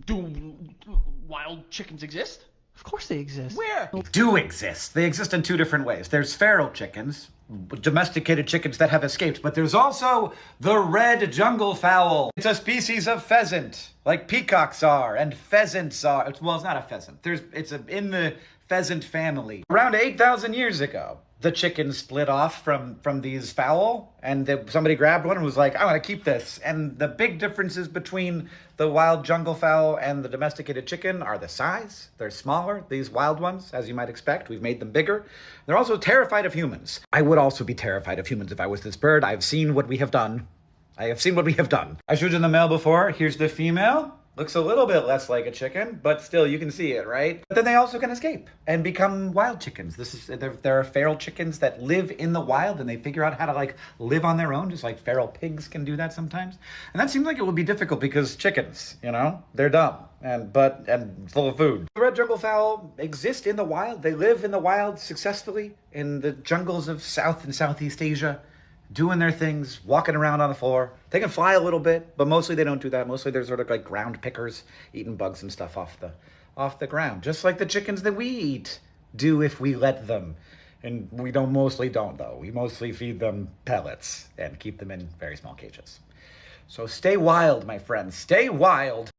Do wild chickens exist? Of course they exist. Where? Do exist. They exist in two different ways. There's feral chickens, domesticated chickens that have escaped, but there's also the red jungle fowl. It's a species of pheasant, like peacocks are and pheasants are. Well, it's not a pheasant. It's in the pheasant family. Around 8,000 years ago, the chickens split off from these fowl, and somebody grabbed one and was like, I want to keep this. And the big differences between the wild jungle fowl and the domesticated chicken are the size. They're smaller, these wild ones, as you might expect. We've made them bigger. They're also terrified of humans. I would also be terrified of humans if I was this bird. I've seen what we have done. I have seen what we have done. I showed you the male before. Here's the female. Looks a little bit less like a chicken, but still you can see it, right? But then they also can escape and become wild chickens. There are feral chickens that live in the wild and they figure out how to like live on their own, just like feral pigs can do that sometimes. And that seems like it would be difficult because chickens, they're dumb and full of food. The red jungle fowl exist in the wild. They live in the wild successfully in the jungles of South and Southeast Asia, doing their things, walking around on the floor. They can fly a little bit, but mostly they don't do that. Mostly they're sort of like ground pickers, eating bugs and stuff off the ground, just like the chickens that we eat do if we let them. And we mostly don't though. We mostly feed them pellets and keep them in very small cages. So stay wild, my friends. Stay wild.